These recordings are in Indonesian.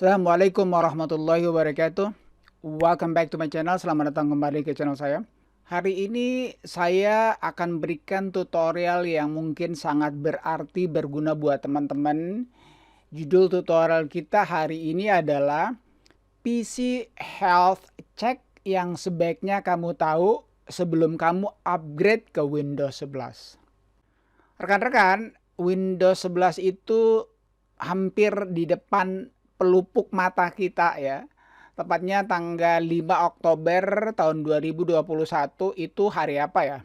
Assalamualaikum warahmatullahi wabarakatuh. Welcome back to my channel. Selamat datang kembali ke channel saya. Hari ini saya akan berikan tutorial yang mungkin sangat berarti berguna buat teman-teman. Judul tutorial kita hari ini adalah PC Health Check yang sebaiknya kamu tahu sebelum kamu upgrade ke Windows 11. Rekan-rekan, Windows 11 itu hampir di depan pelupuk mata kita ya. Tepatnya tanggal 5 Oktober tahun 2021 itu hari apa ya?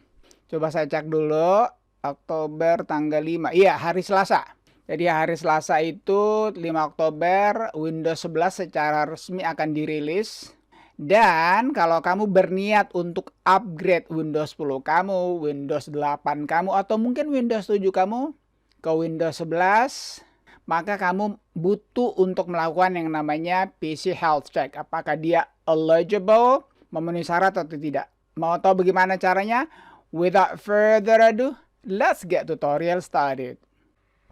Coba saya cek dulu. Oktober tanggal 5. Iya, hari Selasa. Jadi hari Selasa itu 5 Oktober Windows 11 secara resmi akan dirilis. Dan kalau kamu berniat untuk upgrade Windows 10 kamu, Windows 8 kamu, atau mungkin Windows 7 kamu ke Windows 11, maka kamu butuh untuk melakukan yang namanya PC Health Check. Apakah dia eligible, memenuhi syarat atau tidak. Mau tahu bagaimana caranya? Without further ado, let's get tutorial started.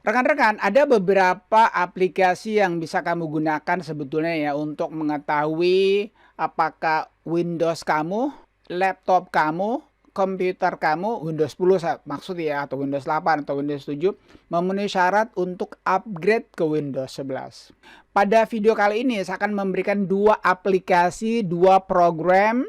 Rekan-rekan, ada beberapa aplikasi yang bisa kamu gunakan sebetulnya ya untuk mengetahui apakah Windows kamu, laptop kamu, komputer kamu, Windows 10 maksud ya, atau Windows 8 atau Windows 7 memenuhi syarat untuk upgrade ke Windows 11. Pada video kali ini saya akan memberikan dua aplikasi, dua program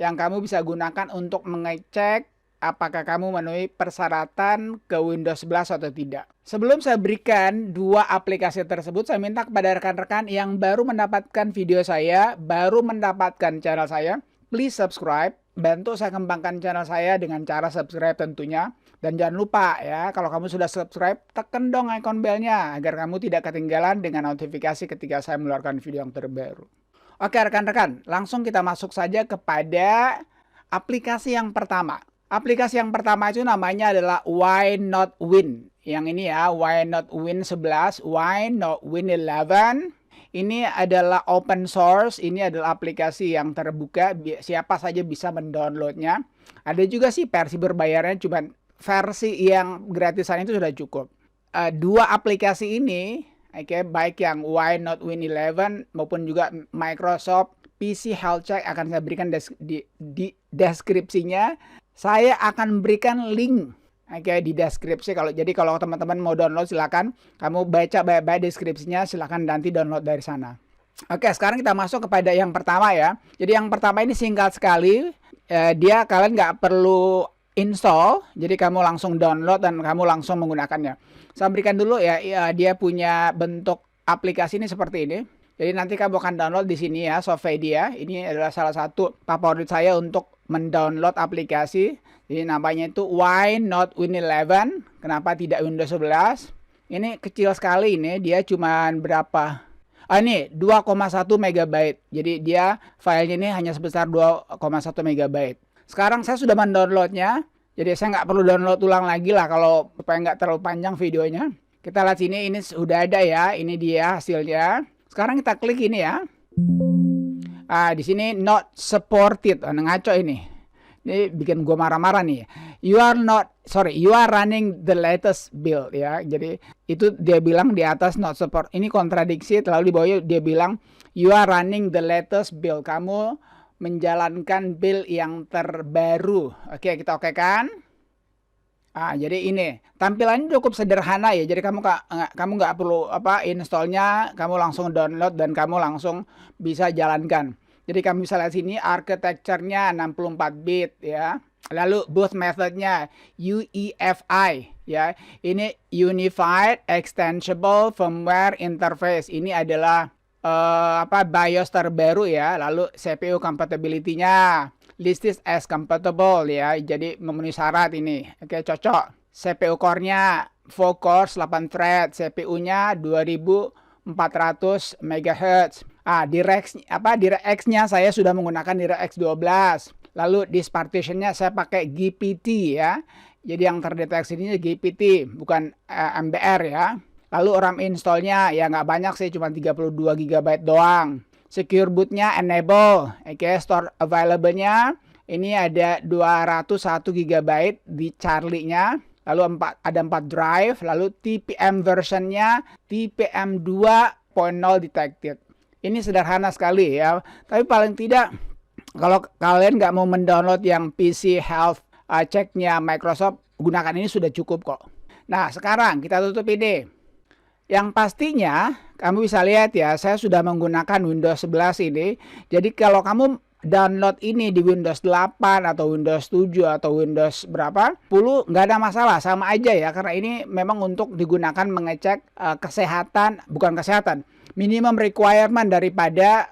yang kamu bisa gunakan untuk mengecek apakah kamu memenuhi persyaratan ke Windows 11 atau tidak. Sebelum saya berikan dua aplikasi tersebut, saya minta kepada rekan-rekan yang baru mendapatkan video saya, baru mendapatkan channel saya, please subscribe. Bantu saya kembangkan channel saya dengan cara subscribe tentunya. Dan jangan lupa ya, kalau kamu sudah subscribe, tekan dong icon belnya agar kamu tidak ketinggalan dengan notifikasi ketika saya mengeluarkan video yang terbaru. Oke rekan-rekan, langsung kita masuk saja kepada aplikasi yang pertama. Aplikasi yang pertama itu namanya adalah Why Not Win. Yang ini ya, Why Not Win 11, Why Not Win 11. Ini adalah open source, ini adalah aplikasi yang terbuka, siapa saja bisa mendownloadnya. Ada juga sih versi berbayarnya, cuman versi yang gratisan itu sudah cukup. Dua aplikasi ini, baik yang Why Not Win 11 maupun juga Microsoft PC Health Check akan saya berikan di deskripsinya. Saya akan berikan link di deskripsi. Kalau teman-teman mau download silakan kamu baca baik-baik deskripsinya, silakan nanti download dari sana. Oke, sekarang kita masuk kepada yang pertama ya. Jadi yang pertama ini singkat sekali. Kalian nggak perlu install, jadi kamu langsung download dan kamu langsung menggunakannya. Saya berikan dulu ya, dia punya bentuk aplikasi ini seperti ini. Jadi nanti kamu akan download di sini ya, Softpedia. Ini adalah salah satu favorit saya untuk mendownload aplikasi. Jadi namanya itu Why Not Win 11. Kenapa tidak Windows 11? Ini kecil sekali ini, dia cuman berapa? Ini 2,1 MB. Jadi dia filenya ini hanya sebesar 2,1 MB. Sekarang saya sudah mendownloadnya. Jadi saya nggak perlu download ulang lagi lah kalau supaya nggak terlalu panjang videonya. Kita lihat sini, ini sudah ada ya. Ini dia hasilnya. Sekarang kita klik ini ya. Di sini not supported. Ngaco ini. Ini bikin gue marah-marah nih. You are running the latest build ya. Jadi itu dia bilang di atas not support. Ini kontradiksi. Lalu di bawahnya dia bilang you are running the latest build. Kamu menjalankan build yang terbaru. Oke, kita oke kan? Jadi ini tampilannya cukup sederhana ya. Jadi kamu nggak perlu installnya, kamu langsung download dan kamu langsung bisa jalankan. Jadi kamu bisa lihat sini architecture-nya 64 bit ya. Lalu boot methodnya UEFI ya. Ini Unified Extensible Firmware Interface. Ini adalah BIOS terbaru ya. Lalu CPU compatibility-nya listed as compatible ya. Jadi memenuhi syarat ini. Oke, cocok. CPU core-nya 4 cores 8 thread, CPU-nya 2400 MHz. DirectX-nya saya sudah menggunakan DirectX 12. Lalu disk partition-nya saya pakai GPT ya. Jadi yang terdeteksi ini GPT, bukan MBR ya. Lalu RAM install-nya ya nggak banyak sih, cuma 32 GB doang. Secure boot-nya enable. Store available-nya ini ada 201 GB di Charlie-nya. Lalu ada 4 drive. Lalu TPM version-nya TPM 2.0 detected. Ini sederhana sekali ya, tapi paling tidak kalau kalian nggak mau mendownload yang PC Health Check-nya Microsoft, gunakan ini sudah cukup kok. Nah, sekarang kita tutup ini. Yang pastinya, kamu bisa lihat ya, saya sudah menggunakan Windows 11 ini. Jadi kalau kamu download ini di Windows 8 atau Windows 7 atau Windows berapa 10, nggak ada masalah, sama aja ya, karena ini memang untuk digunakan mengecek kesehatan, bukan kesehatan, minimum requirement daripada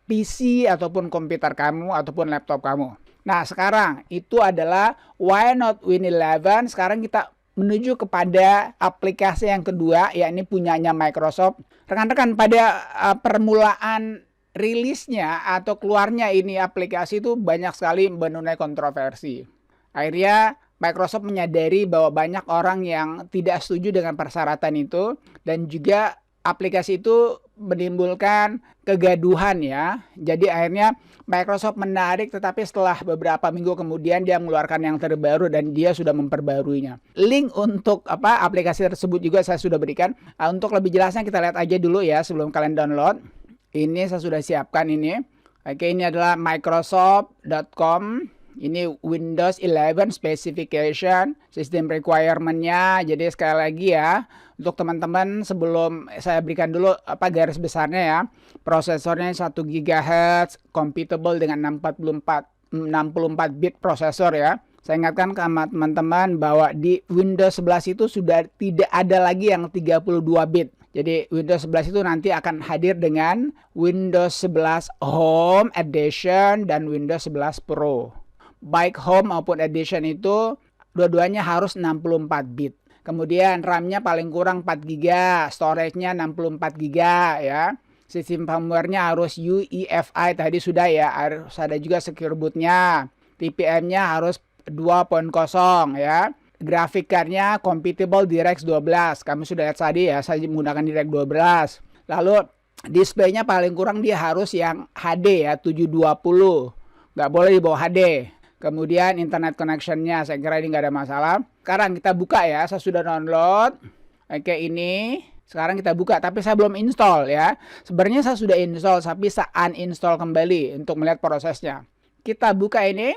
PC ataupun komputer kamu ataupun laptop kamu. Nah, sekarang itu adalah why not Win 11. Sekarang kita menuju kepada aplikasi yang kedua, yakni punyanya Microsoft. Rekan-rekan, pada permulaan rilisnya atau keluarnya ini aplikasi itu banyak sekali menuai kontroversi. Akhirnya Microsoft menyadari bahwa banyak orang yang tidak setuju dengan persyaratan itu, dan juga aplikasi itu menimbulkan kegaduhan ya. Jadi akhirnya Microsoft menarik, tetapi setelah beberapa minggu kemudian dia mengeluarkan yang terbaru dan dia sudah memperbaruinya. Link untuk aplikasi tersebut juga saya sudah berikan. Untuk lebih jelasnya kita lihat aja dulu ya sebelum kalian download. Ini saya sudah siapkan ini. Oke, ini adalah microsoft.com. Ini Windows 11 specification, sistem requirement-nya. Jadi sekali lagi ya, untuk teman-teman sebelum saya berikan dulu garis besarnya ya. Prosesornya 1 GHz, compatible dengan 64 bit prosesor ya. Saya ingatkan ke teman-teman bahwa di Windows 11 itu sudah tidak ada lagi yang 32 bit. Jadi Windows 11 itu nanti akan hadir dengan Windows 11 Home Edition dan Windows 11 Pro. Baik Home maupun Edition itu dua-duanya harus 64 bit. Kemudian RAM-nya paling kurang 4 GB, storage-nya 64 GB ya. Sistem firmware-nya harus UEFI tadi sudah ya, harus ada juga secure boot-nya. TPM-nya harus 2.0 ya. Grafik card-nya compatible DirectX 12. Kami sudah lihat tadi ya, saya menggunakan DirectX 12. Lalu display-nya paling kurang dia harus yang HD ya, 720. Nggak boleh di bawah HD. Kemudian internet connection-nya saya kira ini nggak ada masalah. Sekarang kita buka ya, saya sudah download. Oke, ini sekarang kita buka, tapi saya belum install ya. Sebenarnya saya sudah install, tapi saya uninstall kembali untuk melihat prosesnya. Kita buka ini.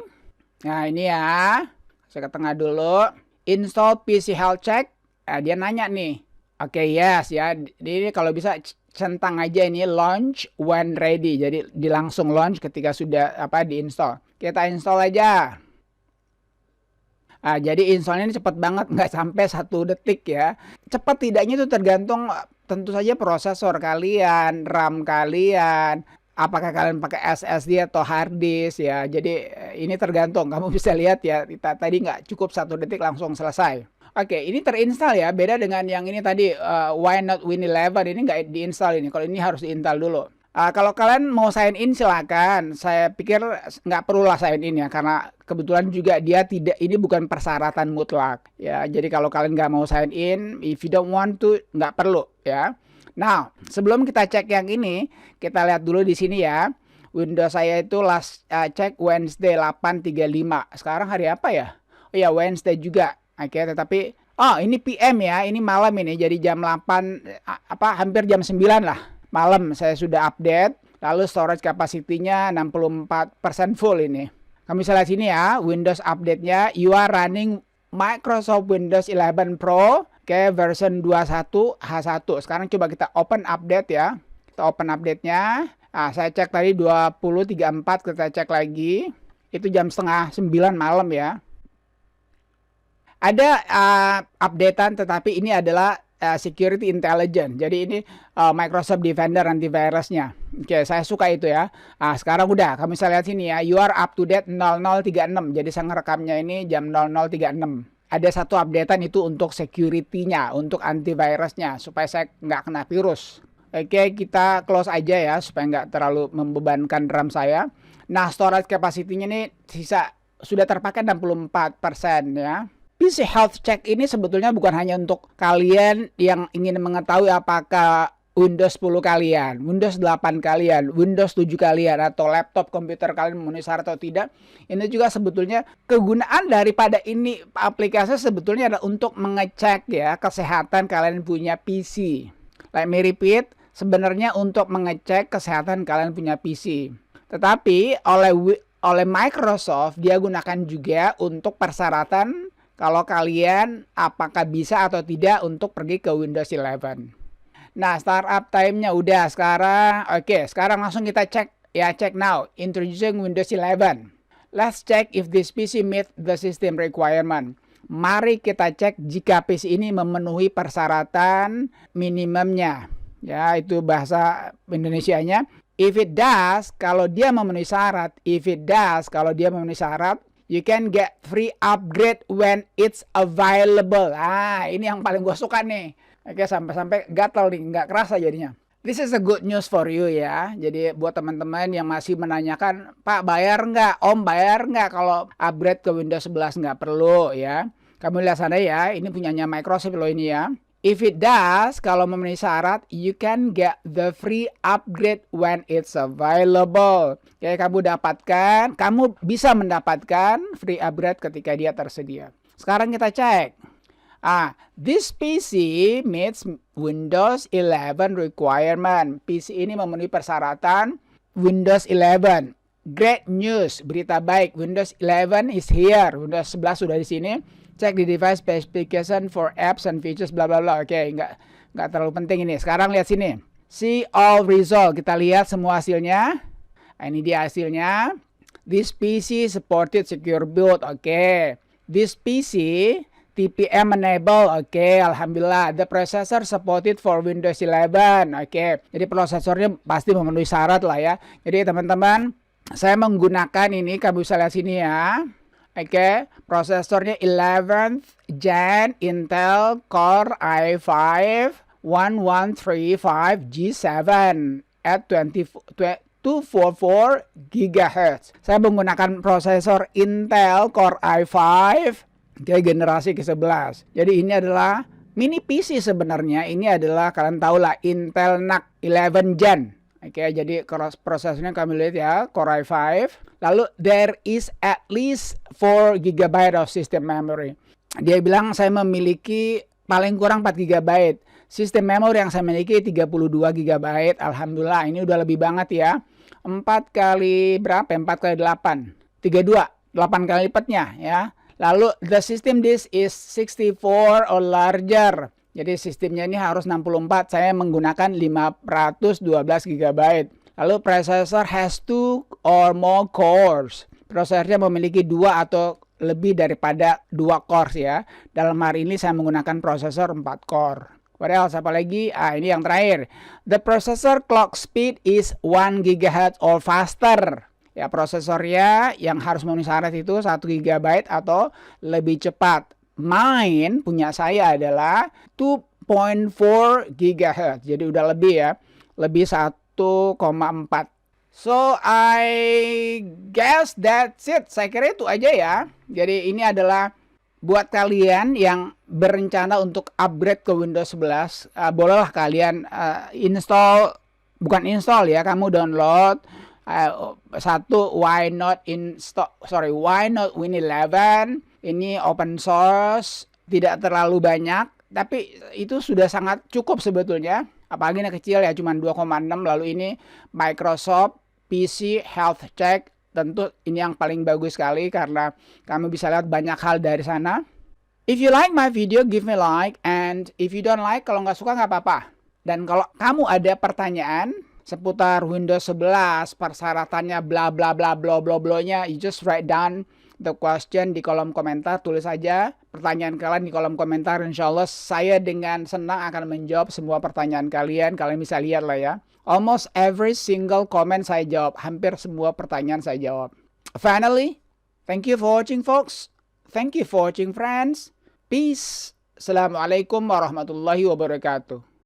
Nah, ini ya. Saya ke tengah dulu. Install PC Health Check. Nah, dia nanya nih. Oke, yes ya. Ini kalau bisa centang aja ini launch when ready. Jadi langsung launch ketika sudah diinstall. Kita install aja. Nah, jadi installnya ini cepat banget, nggak sampai 1 detik ya. Cepat tidaknya itu tergantung tentu saja prosesor kalian, RAM kalian, apakah kalian pakai SSD atau hard disk ya. Jadi ini tergantung. Kamu bisa lihat ya, tadi nggak cukup 1 detik langsung selesai. Oke, ini terinstall ya. Beda dengan yang ini tadi, why not Win 11, ini nggak diinstal ini. Kalau ini harus diinstal dulu. Kalau kalian mau sign in silakan. Saya pikir nggak perlulah sign in ya, karena kebetulan juga dia tidak, ini bukan persyaratan mutlak ya. Jadi kalau kalian nggak mau sign in, if you don't want to, nggak perlu ya. Nah, sebelum kita cek yang ini, kita lihat dulu di sini ya. Windows saya itu last check Wednesday 8.35. Sekarang hari apa ya? Oh ya, Wednesday juga. Oke, tetapi ini PM ya, ini malam ini. Jadi jam 8 hampir jam 9 lah. Malam saya sudah update. Lalu storage capacity-nya 64% full ini. Kamu bisa lihat sini ya, Windows update-nya. You are running Microsoft Windows 11 Pro. Oke, version 21H1. Sekarang coba kita open update ya. Kita open update-nya. Nah, saya cek tadi 20.34, kita cek lagi. Itu jam setengah 9 malam ya. Ada updatean, tetapi ini adalah security intelligence. Jadi ini Microsoft Defender antivirusnya. Oke, saya suka itu ya. Nah, sekarang udah, kamu bisa lihat sini ya. You are up to date 0036. Jadi saya ngerekamnya ini jam 0036. Ada satu updatean itu untuk security-nya, untuk antivirusnya, supaya saya nggak kena virus. Oke, kita close aja ya, supaya nggak terlalu membebankan RAM saya. Nah, storage capacity-nya ini sudah terpakai 64% ya. PC Health Check ini sebetulnya bukan hanya untuk kalian yang ingin mengetahui apakah Windows 10 kalian, Windows 8 kalian, Windows 7 kalian, atau laptop komputer kalian memenuhi syarat atau tidak. Ini juga sebetulnya kegunaan daripada ini aplikasi sebetulnya adalah untuk mengecek ya kesehatan kalian punya PC. Let me repeat, sebenarnya untuk mengecek kesehatan kalian punya PC. Tetapi oleh Microsoft dia gunakan juga untuk persyaratan kalau kalian apakah bisa atau tidak untuk pergi ke Windows 11. Nah, startup time-nya udah sekarang. Oke, sekarang langsung kita cek ya, check now. Introducing Windows 11. Let's check if this PC meet the system requirement. Mari kita cek jika PC ini memenuhi persyaratan minimumnya. Ya, itu bahasa Indonesianya. If it does, kalau dia memenuhi syarat. If it does, kalau dia memenuhi syarat, you can get free upgrade when it's available. Ah, ini yang paling gue suka nih. Oke, sampai-sampai gatal nih, nggak kerasa jadinya. This is a good news for you ya. Jadi buat teman-teman yang masih menanyakan, Pak bayar nggak? Om bayar nggak kalau upgrade ke Windows 11? Nggak perlu ya. Kamu lihat sana ya, ini punyanya Microsoft loh ini ya. If it does, kalau memenuhi syarat, you can get the free upgrade when it's available. Oke, kamu bisa mendapatkan free upgrade ketika dia tersedia. Sekarang kita cek. This PC meets Windows 11 requirement. PC ini memenuhi persyaratan Windows 11. Great news, berita baik. Windows 11 is here. Windows 11 sudah di sini. Cek di device specification for apps and features bla bla bla. Oke, nggak terlalu penting ini. Sekarang lihat sini. See all result. Kita lihat semua hasilnya. Nah, ini dia hasilnya. This PC supported secure boot. Oke. This PC TPM enable, oke, alhamdulillah. The processor supported for Windows 11, oke. Jadi prosesornya pasti memenuhi syarat lah ya. Jadi teman-teman, saya menggunakan ini, kamu bisa lihat sini ya. Oke, prosesornya 11th Gen Intel Core i5 1135 G7 at 244 GHz. Saya menggunakan prosesor Intel Core i5 generasi ke-11. Jadi ini adalah mini PC sebenarnya. Ini adalah kalian tahu lah Intel NUC 11 Gen. Oke, jadi prosesornya kami lihat ya, Core i5. Lalu there is at least 4 GB of system memory. Dia bilang saya memiliki paling kurang 4 GB. Sistem memori yang saya miliki 32 GB. Alhamdulillah, ini udah lebih banget ya. 4 kali berapa? 4 kali 8. 32. 8 kali lipatnya ya. Lalu the system disk is 64 or larger. Jadi sistemnya ini harus 64. Saya menggunakan 512 GB. Lalu processor has 2 or more cores. Prosesornya memiliki 2 atau lebih daripada 2 cores ya. Dalam hari ini saya menggunakan prosesor 4 core. What else? Apa lagi? Ini yang terakhir. The processor clock speed is 1 GHz or faster. Ya, prosesornya yang harus memenuhi syarat itu 1 GB atau lebih cepat. Mine punya saya adalah 2.4 GHz. Jadi udah lebih ya. Lebih 1,4. So I guess that's it. Saya kira itu aja ya. Jadi ini adalah buat kalian yang berencana untuk upgrade ke Windows 11, bolehlah kalian bukan install ya, kamu download. Why not Win 11? Ini open source, tidak terlalu banyak, tapi itu sudah sangat cukup sebetulnya. Apalagi ini kecil ya, cuma 2,6. Lalu ini Microsoft PC Health Check. Tentu ini yang paling bagus sekali karena kamu bisa lihat banyak hal dari sana. If you like my video, give me like. And if you don't like, kalau nggak suka nggak apa-apa. Dan kalau kamu ada pertanyaan seputar Windows 11, persyaratannya, bla bla bla bla bla bla-nya, you just write down the question di kolom komentar. Tulis saja pertanyaan kalian di kolom komentar. Insya Allah saya dengan senang akan menjawab semua pertanyaan kalian. Kalian bisa lihat lah ya. Almost every single comment saya jawab. Hampir semua pertanyaan saya jawab. Finally, thank you for watching folks. Thank you for watching friends. Peace. Assalamualaikum warahmatullahi wabarakatuh.